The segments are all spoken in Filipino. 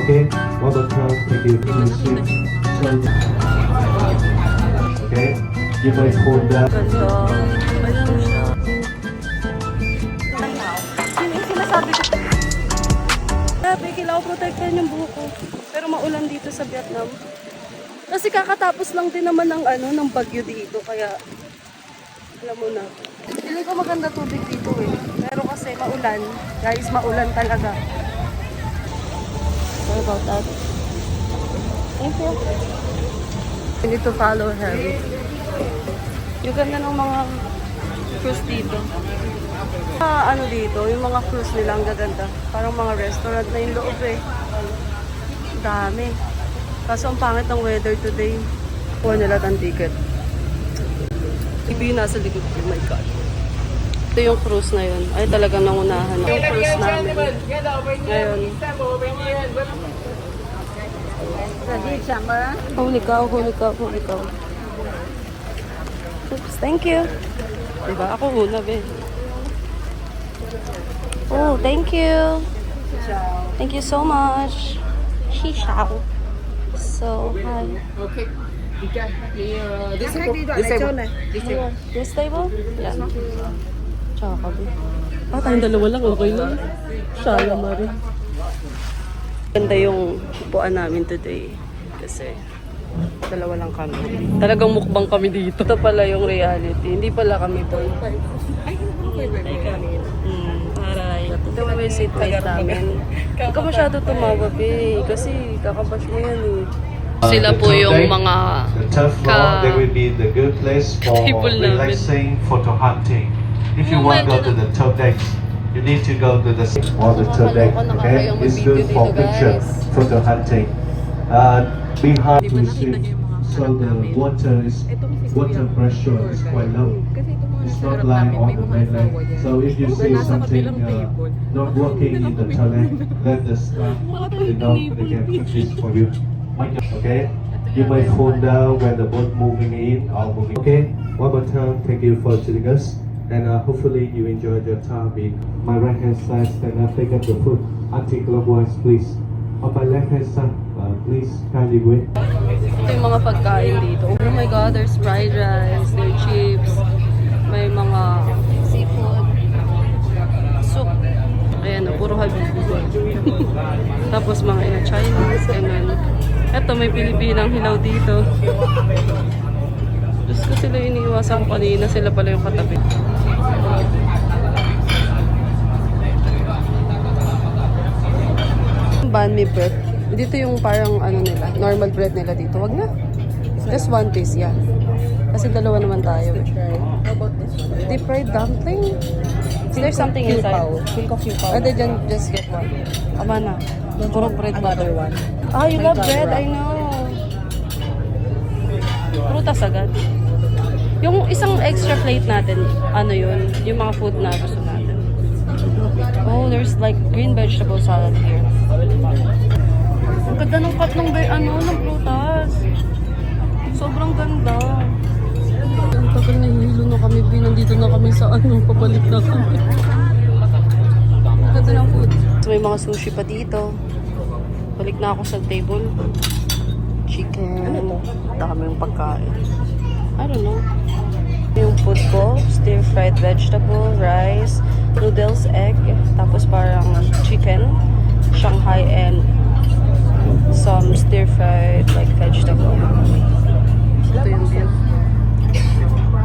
Okay, one more time. Thank you. Okay, you might hold that. Ganda. Ayan siya. Yun yung sinasabi ko. Sabi, kailangan protektahan yung buhok ko. Pero maulan dito sa Vietnam. Kasi kakatapos lang din naman ng ng bagyo dito. Kaya, alam mo na. Feeling ko maganda tubig dito eh. Pero kasi maulan. Guys, maulan talaga. Sorry about that. Thank you. We need to follow her. Yung ganda ng mga cruise dito. Dito, yung mga cruise nila ang gaganda. Parang mga restaurant na yung loob eh. Dami. Kaso ang pangit ng weather today. Kuha nila ng ticket. Ibi yung nasa likod ko. Oh my God. Ito yung cruise na yun. Ay talagang nangunahan ako. Yung cruise namin. Ngayon. Huli ka. Oops, thank you. Diba? Ako una, be. Oh, thank you. Thank you so much. Shishao. So, hi. Okay. This table? Yeah. Tsaka be. Tayong dalawa lang. Okay lang. Shaya mari. Ganda yung upuan namin today. Kasi dalawa lang kami. Talagang mukbang kami dito. Ito pala yung reality. Hindi pala kami to. Aray. Ito ba yung seat mate namin? Huwag ka masyado tumawa, be. Kasi kakabash mo yan eh. Sila po yung mga The third floor, there will be the good place for table namin. relaxing, photo hunting. If you Oh my want to go to the top decks, you need to go to the top deck. Okay, it's good for picture, photo hunting. Behind we see, so the water pressure is quite low. It's not like on the mainland. So if you see something not working in the toilet, let the staff they can fix this for you. Okay, you might fall down when the boat moving in or moving. Okay, one more time. Thank you for joining us, and hopefully you enjoyed your time. In my right hand side, stand up, take up the foot, anti-clockwise, please. On my left hand side, please kindly wait. Ito yung mga pagkain dito. Oh my God, there's fried rice, there's chips, may mga seafood, soup. Ayan, puro habibi. Tapos mga Chinese, ganun. Eto, may Pilipinang hilaw dito. Diyos ko, sila iniiwasan ko kanina. Sila pala yung katabi. Banh mi bread. Dito yung parang nila, normal bread nila dito. Wag na. Just one piece, yeah. Kasi dalawa naman tayo. How about this one? Deep fried dumpling? Is there something inside? Think of Q-Pao. Or they just get one? Tama na. Puro bread ba to? Another one. Ah, you May love bread? wrap. I know. Prutas agad. Yung isang extra plate natin, yun? Yung mga food na gusto natin. Oh, there's like green vegetable salad here. Ang ganda ng cut ng prutas. Sobrang ganda. Ang tagal na hilo na kami, nandito na kami sa pabalik na kami. Ang ganda ng food. So, may mga sushi pa dito. Balik na ako sa table. Chicken. Daming pagkain. I don't know. Yung food ko, stir-fried vegetable, rice, noodles, egg, tapos parang chicken, Shanghai, and some stir-fried like vegetable. Ito yung view.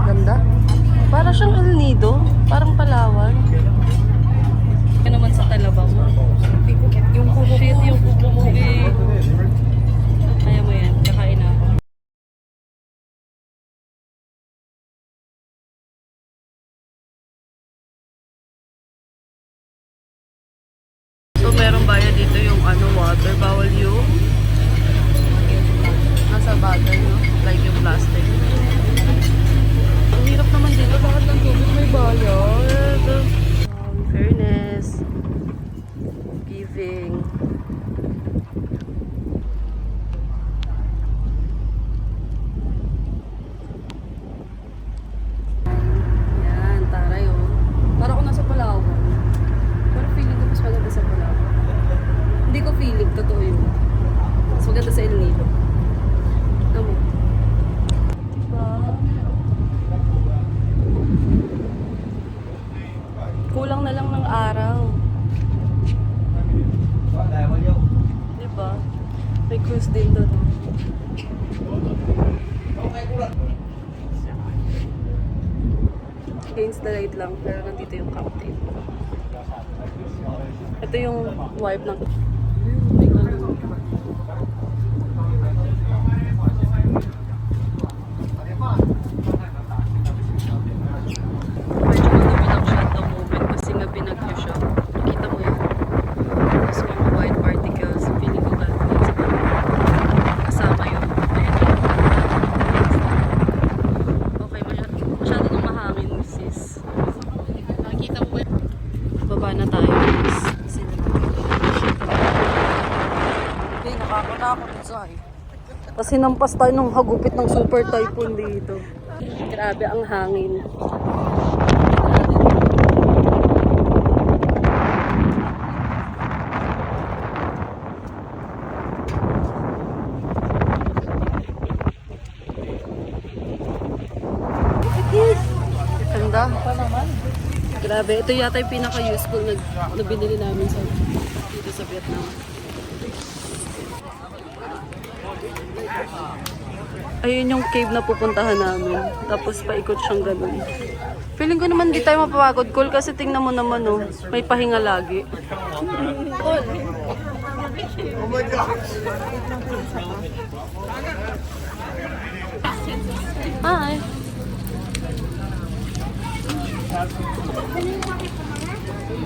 Ganda. Para siyang El Nido. Parang Palawan. Yan naman sa Talabang. Yung kubo. Shit, yung kubo mo eh. Kaya mo yan. Kakain na ako. So, merong bayad dito yung shoes din doon. Against the light lang, pero nandito yung captain. Ito yung wipe ng... Medyo madumi lang siya at the moment kasi nga binagyo siya. Nakita mo yan. Tapos mga white particles, feeling ko galing sa kasama yun. Okay, masyado nang mahangin, sis. Nakikita mo ba? Baba na tayo, sis. Hindi, nakakatakot isa eh. Kasi nampas tayo ng hagupit ng super typhoon dito. Grabe ang hangin. Ganda. Grabe, ito yata yung pinaka-useful na binili namin dito sa Vietnam. Ayun yung cave na pupuntahan namin. Tapos paikot siyang ganun. Feeling ko naman di tayo mapapagod, Cole, kasi tingnan mo naman, oh, may pahinga lagi. Cole. Oh my gosh. Hi.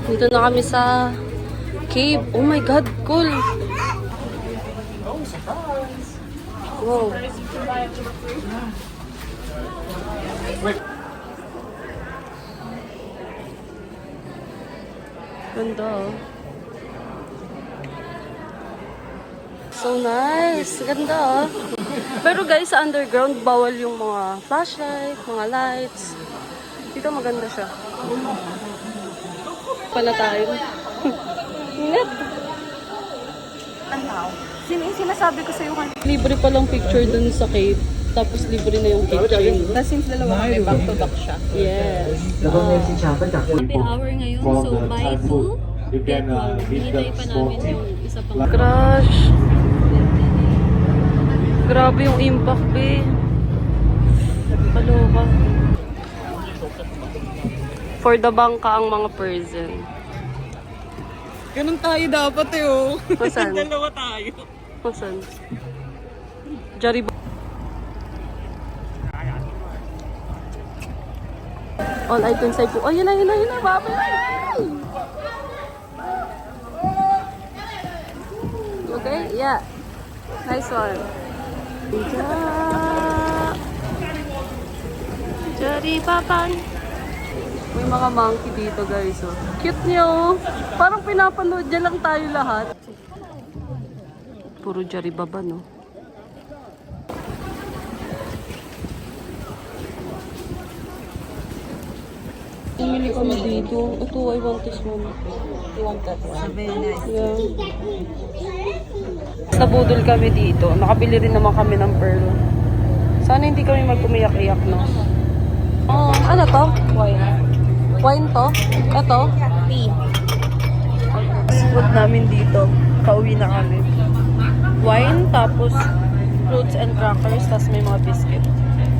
Dito na kami sa cave. Oh my God, Cole. Wow. Ganda, oh. So nice. Ganda, oh. Pero guys, sa underground, bawal yung mga flashlight, mga lights. Dito maganda siya. Pala tayo. Ingat. Sinasabi ko sa'yo kan. Libre palang picture dun sa cave. Tapos libre na yung kitchen. Tapos since dalawa kami, back to back siya. Yes. Happy hour ngayon. So by 2, get 1. Hinintay pa namin yung isa pang crush. Grabe yung impact, be. Kaloka. For the bangka ang mga person. Ganun tayo dapat eh, oh. Masan? Dalawa tayo. Masan? Jariba. All items ay po. Oh, yun na, babe. Okay, yeah. Nice one. Jaribaban. May mga monkey dito, guys. Oh. Cute niya, oh. Parang pinapanood niya lang tayo lahat. Puro Jaribaban, no? Pumili kami dito. Ito, I want this one. You want that one? Very nice. Yeah. Nabudol kami dito. Nakabili rin naman kami ng pearl. Sana hindi kami magkumiyak-iyak, no? Oh, ano to? Wine. Wine to? Ito? Tea. Food namin dito. Pauwi na kami. Wine, tapos fruits and crackers, tapos may mga biscuit.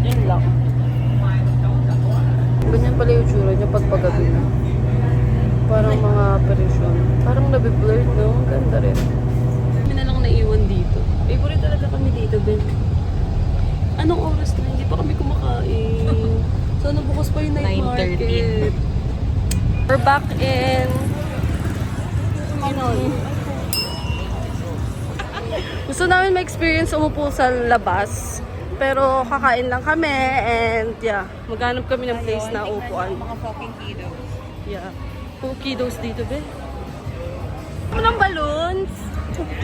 Yun lang. Ganyan pala yung tsura niya pag pagabi na. Parang mga apparition. Parang nabiblurred, no? Ganda rin. Kami na lang naiwan dito. Favorite talaga kami dito, Ben. Anong oras na? Hindi pa kami kumakain. Sana bukas pa yung night 9:13. market. We're back in gusto namin ma-experience umupo sa labas. Pero kakain lang kami and yeah, maghanap kami ng place na upuan. Mga fucking kiddos. Yeah. Puro kiddos dito, be. Ano ng balloons?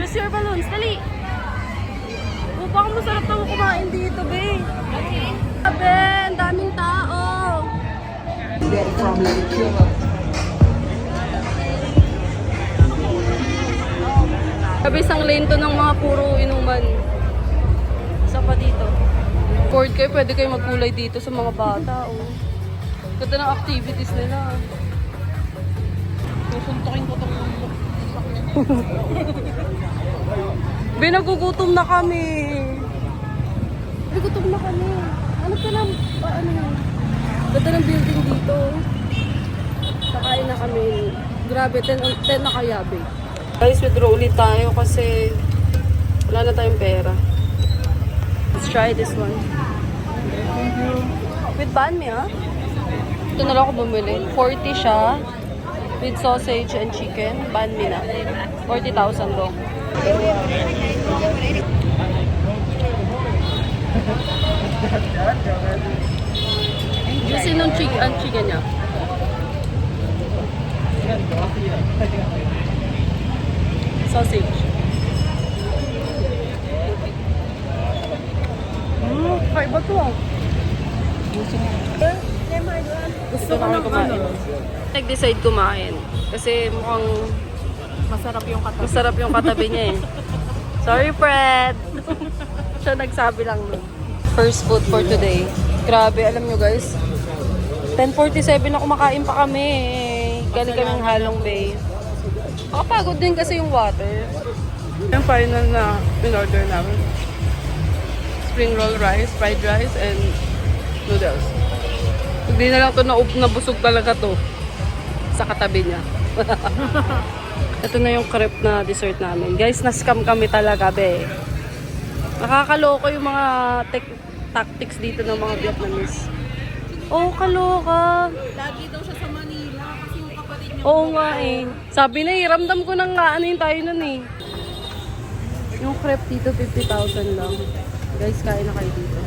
Just your balloons, dali. Baka masarap na kumain dito, be. Sabi, ang daming tao. Sabi, isang lane to ng mga puro inuman. Isa pa dito. Board kayo, pwede kayo magkulay dito sa mga bata. Oh. Ganda ng activities nila. Susuntokin ko itong Binagugutom na kami. Nagugutom na kami. Ano ka lang? Ano yun? Ganda ng building dito. Kakain na kami. Grabe, 10 na kaya, babe. Guys, withdraw ulit tayo kasi wala na tayong pera. Let's try this one. With banh mi, ha? Ito na lang ako bumili. 40 siya. With sausage and chicken. Banh mi na. 40,000 daw. Juicy ng chicken niya. Sausage. Kaiba to ah. Gusto ko ng kumain. Nag-decide kumain. Kasi mukhang masarap yung katabi niya eh. Sorry, Fred. Siya nagsabi lang nun. First food for today. Grabe, alam nyo guys. 10:47 na kumakain pa kami. Galing kaming Halong Bay. Nakapagod din kasi yung water. Yung final na in-order namin. Spring roll rice, fried rice, and noodles. Hindi na lang to nabusog talaga to sa katabi niya. Ito na yung crepe na dessert namin. Guys, na-scam kami talaga, be. Nakakaloko yung mga tactics dito ng mga Vietnamese. Oh, kaloka. Lagi daw siya sa Manila kasi yung kapatid niya. Oo nga eh. Sabi na eh, ramdam ko nang nga ano yun tayo nun eh. Yung crepe dito, 50,000 lang. Guys, kain na kayo dito.